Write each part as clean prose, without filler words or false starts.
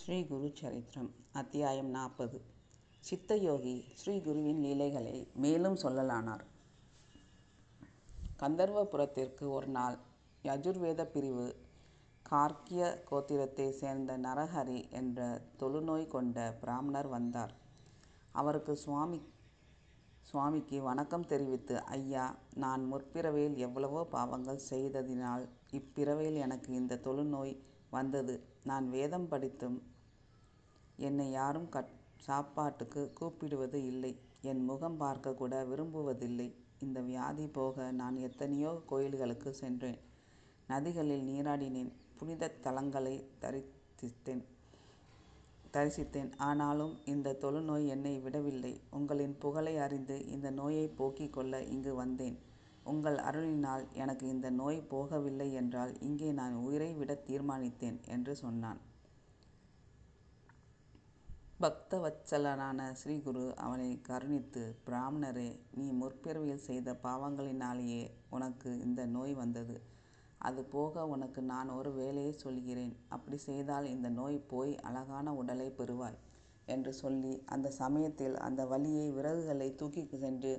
ஸ்ரீ குரு சரித்திரம் அத்தியாயம் 40. சித்தயோகி ஸ்ரீ குருவின் லீலைகளை மேலும் சொல்லலானார். கந்தர்வபுரத்திற்கு ஒரு நாள் யஜுர்வேத பிரிவு கார்க்கிய கோத்திரத்தை சேர்ந்த நரஹரி என்ற தொழுநோய் கொண்ட பிராமணர் வந்தார். அவருக்கு சுவாமிக்கு வணக்கம் தெரிவித்து, ஐயா, நான் முற்பிறவையில் எவ்வளவோ பாவங்கள் செய்ததினால் இப்பிறவையில் எனக்கு இந்த தொழுநோய் வந்தது. நான் வேதம் படித்தும் என்னை யாரும் சாப்பாட்டுக்கு கூப்பிடுவது இல்லை. என் முகம் பார்க்க கூட விரும்புவதில்லை. இந்த வியாதி போக நான் எத்தனையோ கோயில்களுக்கு சென்றேன். நதிகளில் நீராடினேன். புனித தலங்களை தரிசித்தேன். ஆனாலும் இந்த தொழுநோய் என்னை விடவில்லை. உங்களின் புகழை அறிந்து இந்த நோயை போக்கிக் கொள்ள இங்கு வந்தேன். உங்கள் அருளினால் எனக்கு இந்த நோய் போகவில்லை என்றால் இங்கே நான் உயிரை விட தீர்மானித்தேன் என்று சொன்னான். பக்தவத்சலனான ஸ்ரீகுரு அவனை கருணித்து, பிராமணரே, நீ முற்பிறவியில் செய்த பாவங்களினாலேயே உனக்கு இந்த நோய் வந்தது. அது போக உனக்கு நான் ஒரு வேலையை சொல்கிறேன். அப்படி செய்தால் இந்த நோய் போய் அழகான உடலை பெறுவாய் என்று சொல்லி, அந்த சமயத்தில் அந்த வழியை விறகுகளை தூக்கி சென்று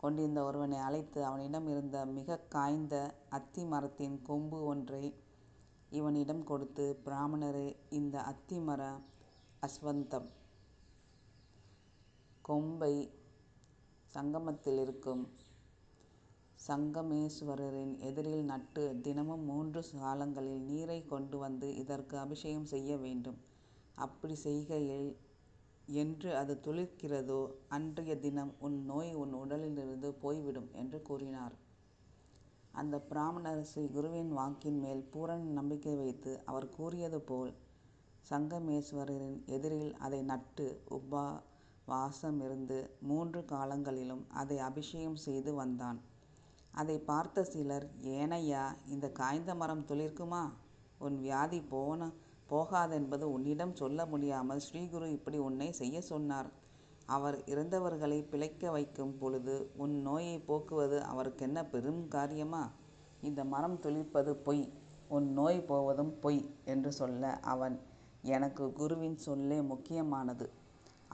கொண்டிருந்த ஒருவனை அழைத்து அவனிடம் இருந்த மிக காய்ந்த அத்தி மரத்தின் கொம்பு ஒன்றை இவனிடம் கொடுத்து, பிராமணரே, இந்த அத்தி மர அஸ்வந்தம் கொம்பை சங்கமத்தில் இருக்கும் சங்கமேஸ்வரரின் எதிரில் நட்டு தினமும் 3 காலங்களில் நீரை கொண்டு வந்து இதற்கு அபிஷேகம் செய்ய வேண்டும். அப்படி செய்கையில் என்று அது துளிர்க்கிறதோ அன்றைய தினம் உன் நோய் உன் உடலிலிருந்து போய்விடும் என்று கூறினார். அந்த பிராமணர் ஸ்ரீ குருவின் வாக்கின் மேல் பூரண நம்பிக்கை வைத்து அவர் கூறியது போல் சங்கமேஸ்வரரின் எதிரில் அதை நட்டு உபவாசமிருந்து 3 காலங்களிலும் அதை அபிஷேகம் செய்து வந்தான். அதை பார்த்த சிலர், ஏனையா, இந்த காய்ந்த மரம் துளிர்க்குமா? உன் வியாதி போகாதென்பது உன்னிடம் சொல்ல முடியாமல் ஸ்ரீகுரு இப்படி உன்னை செய்ய சொன்னார். அவர் இறந்தவர்களை பிழைக்க வைக்கும் பொழுது உன் நோயை போக்குவது அவருக்கென்ன பெரும் காரியமா? இந்த மரம் துளிர்ப்பது பொய், உன் நோய் போவதும் பொய் என்று சொல்ல அவன், எனக்கு குருவின் சொல்லே முக்கியமானது.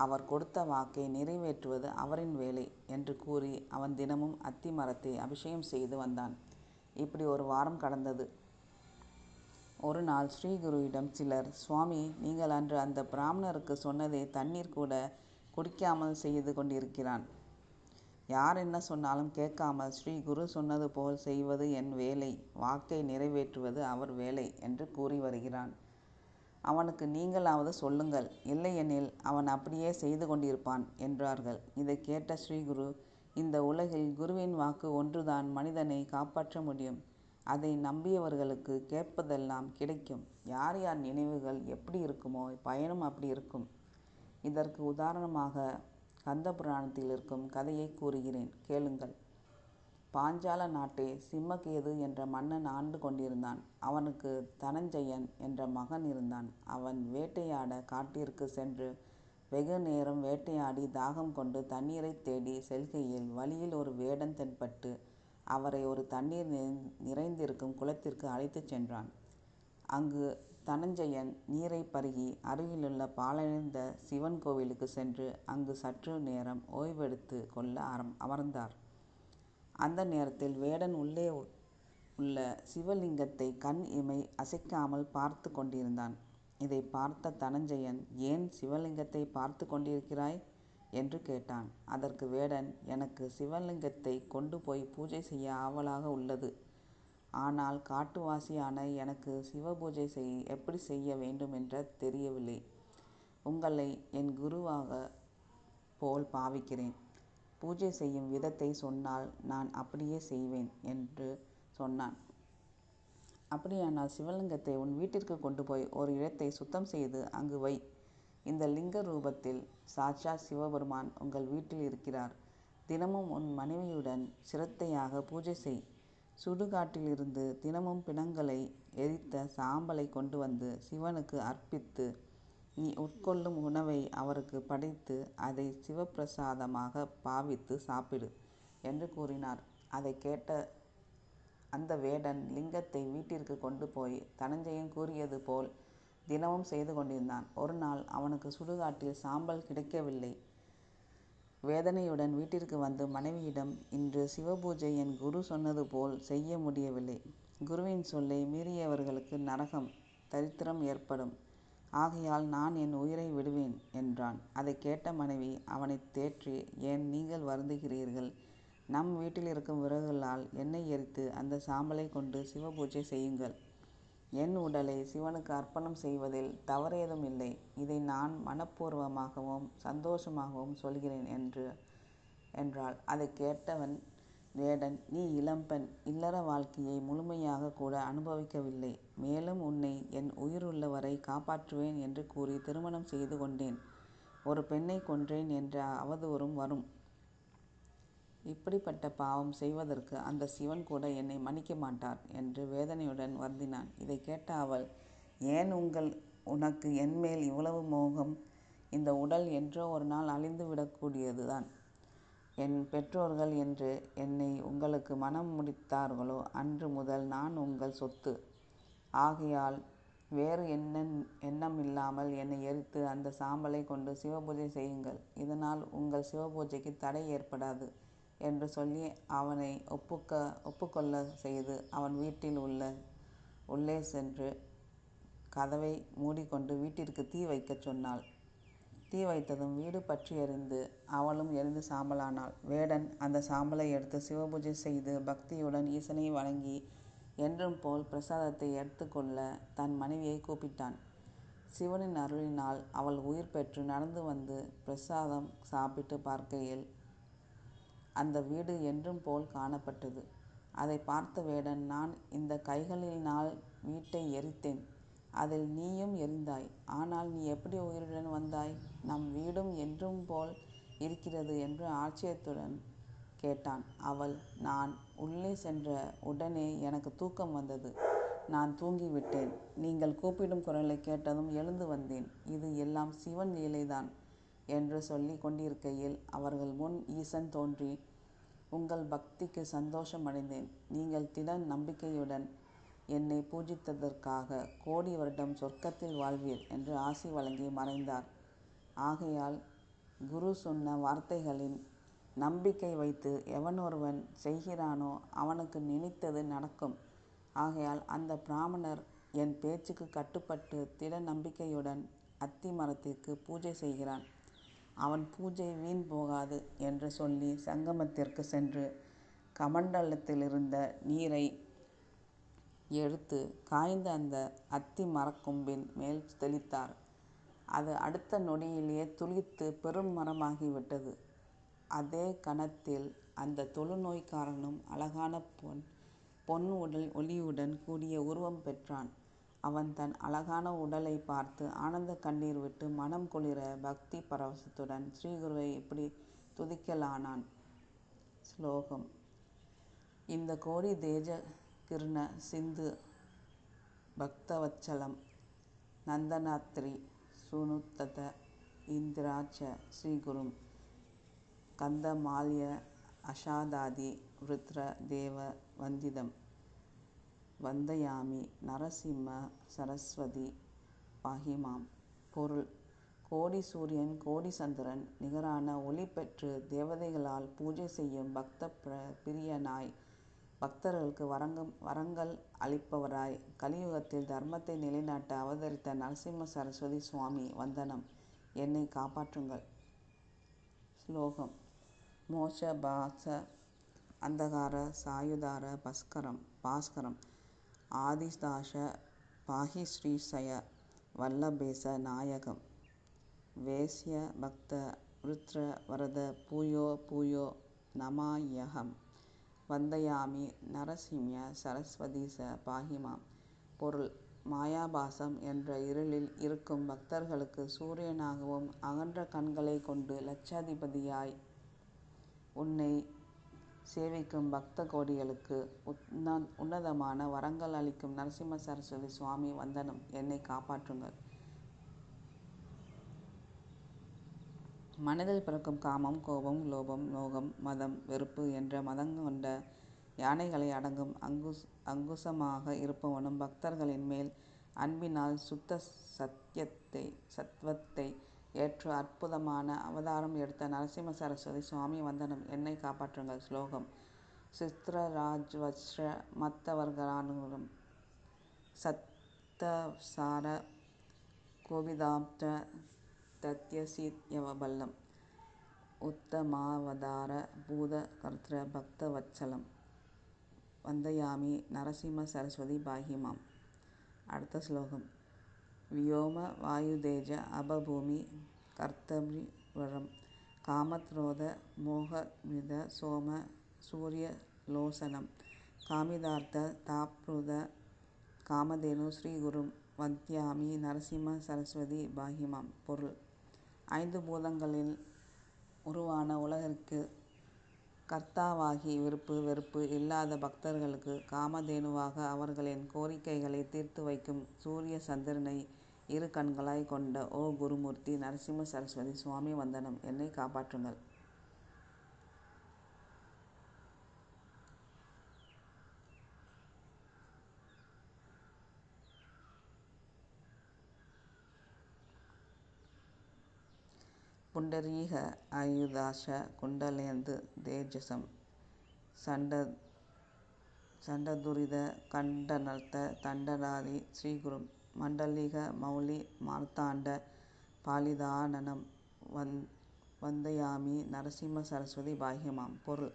அவர் கொடுத்த வாக்கை நிறைவேற்றுவது அவரின் வேலை என்று கூறி அவன் தினமும் அத்தி மரத்தை அபிஷேகம் செய்து வந்தான். இப்படி ஒரு வாரம் கடந்தது. ஒரு நாள் ஸ்ரீகுருவிடம் சிலர், சுவாமி, நீங்கள் அன்று அந்த பிராமணருக்கு சொன்னதை தண்ணீர் கூட குடிக்காமல் செய்து கொண்டிருக்கிறான். யார் என்ன சொன்னாலும் கேட்காமல் ஸ்ரீ குரு சொன்னது போல் செய்வது என் வேலை, வாக்கை நிறைவேற்றுவது அவர் வேலை என்று கூறி வருகிறான். அவனுக்கு நீங்களாவது சொல்லுங்கள், இல்லையெனில் அவன் அப்படியே செய்து கொண்டிருப்பான் என்றார்கள். இதை கேட்ட ஸ்ரீகுரு, இந்த உலகில் குருவின் வாக்கு ஒன்றுதான் மனிதனை காப்பாற்ற முடியும். அதை நம்பியவர்களுக்கு கேட்பதெல்லாம் கிடைக்கும். யார் யார் நினைவுகள் எப்படி இருக்குமோ பயனும் அப்படி இருக்கும். இதற்கு உதாரணமாக கந்த புராணத்தில் இருக்கும் கதையை கூறுகிறேன், கேளுங்கள். பாஞ்சால நாட்டை சிம்மகேது என்ற மன்னன் ஆண்டு கொண்டிருந்தான். அவனுக்கு தனஞ்சயன் என்ற மகன் இருந்தான். அவன் வேட்டையாட காட்டிற்கு சென்று வெகு நேரம் வேட்டையாடி தாகம் கொண்டு தண்ணீரை தேடி செல்கையில் வழியில் ஒரு வேடன் தென்பட்டு அவரை ஒரு தண்ணீர் நிறைந்திருக்கும் குளத்திற்கு அழைத்து சென்றான். அங்கு தனஞ்சயன் நீரை பருகி அருகிலுள்ள பாழடைந்த சிவன் கோவிலுக்கு சென்று அங்கு சற்று நேரம் ஓய்வெடுத்து கொள்ள அமர்ந்தார். அந்த நேரத்தில் வேடன் உள்ளே உள்ள சிவலிங்கத்தை கண் இமை அசைக்காமல் பார்த்து கொண்டிருந்தான். இதை பார்த்த தனஞ்சயன், ஏன் சிவலிங்கத்தை பார்த்து கொண்டிருக்கிறாய் என்று கேட்டான். அதற்கு வேடன், எனக்கு சிவலிங்கத்தை கொண்டு போய் பூஜை செய்ய ஆவலாக உள்ளது. ஆனால் காட்டுவாசியான எனக்கு சிவபூஜை எப்படி செய்ய வேண்டும் என்று தெரியவில்லை. உங்களை என் குருவாக போல் பாவிக்கிறேன். பூஜை செய்யும் விதத்தை சொன்னால் நான் அப்படியே செய்வேன் என்று சொன்னான். அப்படியானால் சிவலிங்கத்தை உன் வீட்டிற்கு கொண்டு போய் ஒரு இடத்தை சுத்தம் செய்து அங்கு வை. இந்த லிங்க ரூபத்தில் சாட்சாத் சிவபெருமான் உங்கள் வீட்டில் இருக்கிறார். தினமும் உன் மனைவியுடன் சிரத்தையாக பூஜை செய். சுடுகாட்டிலிருந்து தினமும் பிணங்களை எரித்த சாம்பலை கொண்டு வந்து சிவனுக்கு அர்ப்பித்து நீ உட்கொள்ளும் உணவை அவருக்கு படைத்து அதை சிவப்பிரசாதமாக பாவித்து சாப்பிடு என்று கூறினார். அதை கேட்ட அந்த வேடன் லிங்கத்தை வீட்டிற்கு கொண்டு போய் தனஞ்சயன் கூறியது போல் தினமும் செய்து கொண்டிருந்தான். ஒரு நாள் அவனுக்கு சுடுகாட்டில் சாம்பல் கிடைக்கவில்லை. வேதனையுடன் வீட்டிற்கு வந்து மனைவியிடம், இன்று சிவபூஜை என் குரு சொன்னது போல் செய்ய முடியவில்லை. குருவின் சொல்லை மீறியவர்களுக்கு நரகம் தரித்திரம் ஏற்படும். ஆகையால் நான் என் உயிரை விடுவேன் என்றான். அதை கேட்ட மனைவி அவனை தேற்றி, ஏன் நீங்கள் வருந்துகிறீர்கள்? நம் வீட்டில் இருக்கும் விறகுகளால் எண்ணெய் எரித்து அந்த சாம்பலை கொண்டு சிவபூஜை செய்யுங்கள். என் உடலை சிவனுக்கு அர்ப்பணம் செய்வதில் தவறேதும் இல்லை. இதை நான் மனப்பூர்வமாகவும் சந்தோஷமாகவும் சொல்கிறேன் என்றாள். அதை கேட்டவன் வேடன், நீ இளம்பெண், இல்லற வாழ்க்கையை முழுமையாக கூட அனுபவிக்கவில்லை. மேலும் உன்னை என் உயிருள்ள வரை காப்பாற்றுவேன் என்று கூறி திருமணம் செய்து கொண்டேன். ஒரு பெண்ணை கொன்றேன் என்ற அவதூறும் வரும். இப்படிப்பட்ட பாவம் செய்வதற்கு அந்த சிவன் கூட என்னை மன்னிக்க மாட்டார் என்று வேதனையுடன் வருந்தினான். இதை கேட்ட அவள், ஏன் உனக்கு என்மேல் இவ்வளவு மோகம்? இந்த உடல் என்றோ ஒரு நாள் அழிந்து விடக்கூடியதுதான். என் பெற்றோர்கள் என்று என்னை உங்களுக்கு மனம் முடித்தார்களோ அன்று முதல் நான் உங்கள் சொத்து. ஆகையால் வேறு எண்ணம் இல்லாமல் என்னை எரித்து அந்த சாம்பலை கொண்டு சிவபூஜை செய்யுங்கள். இதனால் உங்கள் சிவபூஜைக்கு தடை ஏற்படாது என்று சொல்லி அவனை ஒப்புக்கொள்ள செய்து அவன் வீட்டில் உள்ளே சென்று கதவை மூடிக்கொண்டு வீட்டிற்கு தீ வைக்கச் சொன்னாள். தீ வைத்ததும் வீடு பற்றி எரிந்து அவளும் எரிந்து சாம்பலானாள். வேடன் அந்த சாம்பலை எடுத்து சிவபூஜை செய்து பக்தியுடன் ஈசனை வணங்கி என்றும் போல் பிரசாதத்தை எடுத்துக்கொள்ள தன் மனைவியை கூப்பிட்டான். சிவனின் அருளினால் அவள் உயிர் பெற்று நடந்து வந்து பிரசாதம் சாப்பிட்டு பார்க்கையில் அந்த வீடு என்றும் போல் காணப்பட்டது. அதை பார்த்த வேடன், நான் இந்த கைகளினால் வீட்டை எரித்தேன். அதில் நீயும் எரிந்தாய். ஆனால் நீ எப்படி உயிருடன் வந்தாய்? நம் வீடும் என்றும் போல் இருக்கிறது என்று ஆச்சரியத்துடன் கேட்டான். அவள், நான் உள்ளே சென்ற உடனே எனக்கு தூக்கம் வந்தது. நான் தூங்கிவிட்டேன். நீங்கள் கூப்பிடும் குரலை கேட்டதும் எழுந்து வந்தேன். இது எல்லாம் சிவன் லீலைதான் என்று சொல்லி கொண்டிருக்கையில் அவர்கள் முன் ஈசன் தோன்றி, உங்கள் பக்திக்கு சந்தோஷம் அடைந்தேன். நீங்கள் திட நம்பிக்கையுடன் என்னை பூஜித்ததற்காக கோடி வருடம் சொர்க்கத்தில் வாழ்வீர் என்று ஆசி வழங்கி மறைந்தார். ஆகையால் குரு சொன்ன வார்த்தைகளின் நம்பிக்கை வைத்து எவனொருவன் செய்கிறானோ அவனுக்கு நினைத்தது நடக்கும். ஆகையால் அந்த பிராமணர் என் பேச்சுக்கு கட்டுப்பட்டு திட நம்பிக்கையுடன் அத்தி மரத்திற்கு பூஜை செய்கிறான். அவன் பூஜை வீண் போகாது என்று சொல்லி சங்கமத்திற்கு சென்று கமண்டலத்திலிருந்த நீரை எடுத்து காய்ந்த அந்த அத்தி மரக்கொம்பின் மேல் தெளித்தார். அது அடுத்த நொடியிலேயே துளிர்த்து பெரும் மரமாகிவிட்டது. அதே கணத்தில் அந்த தொழுநோய்க்காரனும் அழகான பொன் ஒளியுடன் கூடிய உருவம் பெற்றான். அவன் தன் அழகான உடலை பார்த்து ஆனந்த கண்ணீர் விட்டு மனம் குளிர பக்தி பரவசத்துடன் ஸ்ரீகுருவை இப்படி துதிக்கலானான். ஸ்லோகம். இந்த கோடி தேஜ கிருண சிந்து பக்தவத்சலம் நந்தனாத்ரி சுனுத்தத இந்திராட்ச ஸ்ரீகுரும் கந்தமால்ய அஷாதாதி விருத்ர தேவ வந்திதம் வந்தயாமி நரசிம்ம சரஸ்வதி பாஹிமாம். பொருள். கோடி சூரியன் கோடி சந்திரன் நிகரான ஒளி பெற்று தேவதைகளால் பூஜை செய்யும் பக்த பிரியனாய், பக்தர்களுக்கு வரங்கள் அளிப்பவராய், கலியுகத்தில் தர்மத்தை நிலைநாட்ட அவதரித்த நரசிம்ம சரஸ்வதி சுவாமி வந்தனம். என்னை காப்பாற்றுங்கள். ஸ்லோகம். மோட்ச பாச அந்தகார சாயுதார பாஸ்கரம் ஆதிதாச பாஹி ஸ்ரீசய வல்லபேச நாயகம் வேஸ்ய பக்த விருத்ர வரத பூயோ நமாயகம் வந்தயாமி நரசிம்ம சரஸ்வதீச பாஹிமாம். பொருள். மாயாபாசம் என்ற இருளில் இருக்கும் பக்தர்களுக்கு சூரியனாகவும் அகன்ற கண்களை கொண்டு லட்சாதிபதியாய் உன்னை சேவிக்கும் பக்த கோடிகளுக்கு உன்னதமான வரங்கள் அளிக்கும் நரசிம்ம சரஸ்வதி சுவாமி வந்தனம். என்னை காப்பாற்றுங்கள். மனதில் பிறக்கும் காமம், கோபம், லோபம், மோகம், மதம், வெறுப்பு என்ற மதங்கொண்ட யானைகளை அடங்கும் அங்குசமாக இருப்பவனும் பக்தர்களின் மேல் அன்பினால் சுத்த சத்வத்தை ஏற்று அற்புதமான அவதாரம் எடுத்த நரசிம்ம சரஸ்வதி சுவாமி வந்தனம் என்னை காப்பாற்றுங்கள். ஸ்லோகம் சித்ரராஜ்வஸ்ர மத்தவர்கரானுரம் சத்தசார கோவிதாப்த தத்யசித்யவபல்லம் உத்தமாவதார பூத கர்த்திர பக்த வத்சலம் வந்தயாமி நரசிம்ம சரஸ்வதி பாஹிமாம். அடுத்த ஸ்லோகம் வியோம வாயுதேஜ அபபூமி கர்த்தவிவரம் காமத்ரோத மோகமித சோம சூரிய லோசனம் காமிதார்த்த தாப்ருத காமதேனு ஸ்ரீகுரும் வத்யாமி நரசிம்ம சரஸ்வதி பாஹிமாம். பொருள் ஐந்து பூதங்களில் உருவான உலகிற்கு கர்த்தாவாகி விருப்பு வெறுப்பு இல்லாத பக்தர்களுக்கு காமதேனுவாக அவர்களின் கோரிக்கைகளை தீர்த்து வைக்கும் சூரிய சந்திரனை இரு கண்களாய் கொண்ட ஓ குருமூர்த்தி நரசிம்ம சரஸ்வதி சுவாமி வந்தனம் என்னை காப்பாற்றுங்கள். புண்டரீக ஆயுதாஷ குண்டலேந்து தேஜசம் சண்டதுரித கண்டனர்த்த தண்டராதி ஸ்ரீகுரும் மண்டலிக மௌலி மார்த்தாண்ட பாலிதானனம் வந்தயாமி நரசிம்ம சரஸ்வதி பாஹ்யமாம். பொருள்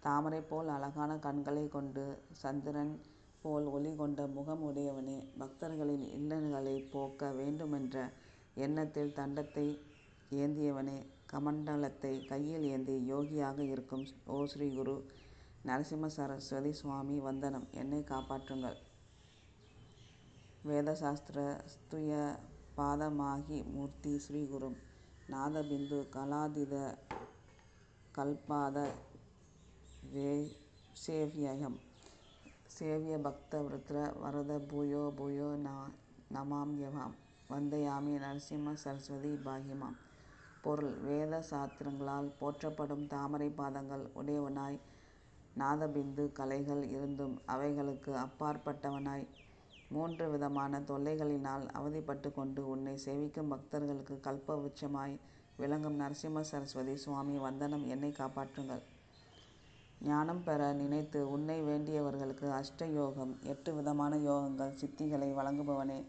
தாமரை போல் அழகான கண்களை கொண்டு சந்திரன் போல் ஒளி கொண்ட முகம் உடையவனே, பக்தர்களின் இல்லல்களை போக்க வேண்டுமென்ற எண்ணத்தில் தண்டத்தை ஏந்தியவனே, கமண்டலத்தை கையில் ஏந்தி யோகியாக இருக்கும் ஓ ஸ்ரீகுரு நரசிம்ம சரஸ்வதி சுவாமி வந்தனம் என்னை காப்பாற்றுங்கள். வேதசாஸ்திர ஸ்துய பாதமாகி மூர்த்தி ஸ்ரீகுரும் நாதபிந்து கலாதித கல்பாத சேவ்யயம் சேவ்ய பக்த விருத்ர வரத பூயோ பூயோ நமாம்யவாம் வந்தயாமி நரசிம்ம சரஸ்வதி பாஹிமாம். பொருள் வேத சாஸ்திரங்களால் போற்றப்படும் தாமரை பாதங்கள் உடையவனாய் நாதபிந்து கலைகள் இருந்தும் அவைகளுக்கு அப்பாற்பட்டவனாய் மூன்று விதமான தொல்லைகளினால் அவதிப்பட்டு கொண்டு உன்னை சேவிக்கும் பக்தர்களுக்கு கல்ப விருட்சமாய் விளங்கும் நரசிம்ம சரஸ்வதி சுவாமி வந்தனம் என்னை காப்பாற்றுங்கள். ஞானம் பெற நினைத்து உன்னை வேண்டியவர்களுக்கு அஷ்ட யோகம் 8 விதமான யோகங்கள் சித்திகளை வழங்குபவனே,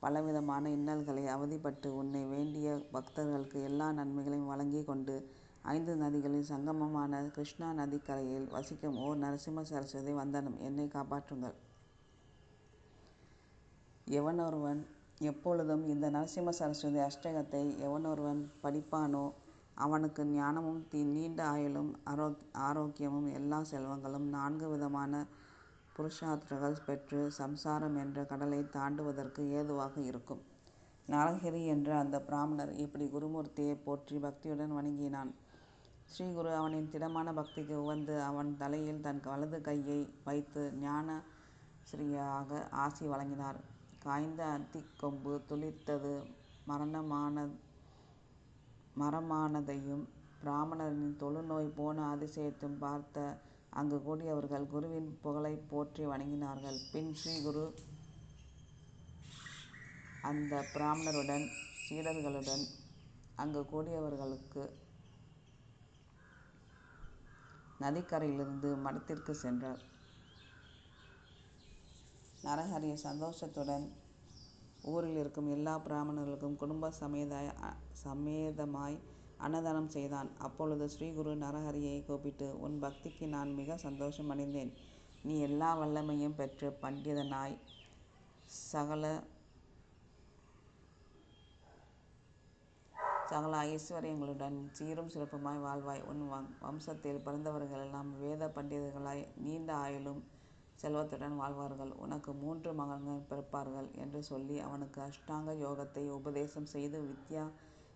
பலவிதமான இன்னல்களை அவதிப்பட்டு உன்னை வேண்டிய பக்தர்களுக்கு எல்லா நன்மைகளையும் வழங்கி கொண்டு 5 நதிகளின் சங்கமமான கிருஷ்ணா நதிக்கரையில் வசிக்கும் ஓ நரசிம்ம சரஸ்வதி வந்தனம் என்னை காப்பாற்றுங்கள். எவனொருவன் எப்பொழுதும் இந்த நரசிம்ம சரஸ்வதி அஷ்டகத்தை எவனொருவன் படிப்பானோ அவனுக்கு ஞானமும் நீண்ட ஆயுளும் ஆரோக்கியமும் எல்லா செல்வங்களும் 4 விதமான புருஷார்த்தங்கள் பெற்று சம்சாரம் என்ற கடலை தாண்டுவதற்கு ஏதுவாக இருக்கும். நரஹரி என்ற அந்த பிராமணர் இப்படி குருமூர்த்தியை போற்றி பக்தியுடன் வணங்கினான். ஸ்ரீகுரு அவனின் திடமான பக்திக்கு உவந்து அவன் தலையில் தன் வலது கையை வைத்து ஞானஸ்ரீயாக ஆசி வழங்கினார். காய்ந்த அத்திக்கொம்பு துளிர்த்தது மரமானதையும் பிராமணரின் தொழுநோய் போன அதிசயத்தையும் பார்த்த அங்கு கூடியவர்கள் குருவின் புகழைப் போற்றி வணங்கினார்கள். பின் ஸ்ரீகுரு அந்த பிராமணருடன் சீடர்களுடன் அங்கு கூடியவர்களுக்கு நதிக்கரையிலிருந்து மடத்திற்கு சென்றார். நரஹரி சந்தோஷத்துடன் ஊரில் இருக்கும் எல்லா பிராமணர்களுக்கும் குடும்ப சமேதமாய் அன்னதானம் செய்தான். அப்பொழுது ஸ்ரீகுரு நரஹரியை கூப்பிட்டு, உன் பக்திக்கு நான் மிக சந்தோஷம் அடைந்தேன். நீ எல்லா வல்லமையும் பெற்று பண்டிதனாய் சகல ஐஸ்வர்யங்களுடன் சீரும் சிறப்புமாய் வாழ்வாய். உன் வம்சத்தில் பிறந்தவர்களெல்லாம் வேத பண்டிதர்களாய் நீண்ட ஆயுளும் செல்வத்துடன் வாழ்வார்கள். உனக்கு 3 மகன்கள் பிறப்பார்கள் என்று சொல்லி அவனுக்கு அஷ்டாங்க யோகத்தை உபதேசம் செய்து வித்யா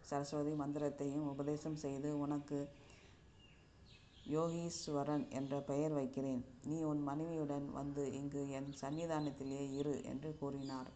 சரஸ்வதி மந்திரத்தையும் உபதேசம் செய்து உனக்கு யோகீஸ்வரன் என்ற பெயர் வைக்கிறேன். நீ உன் மனைவியுடன் வந்து இங்கு என் சந்நிதானத்திலேயே இரு என்று கூறினார்.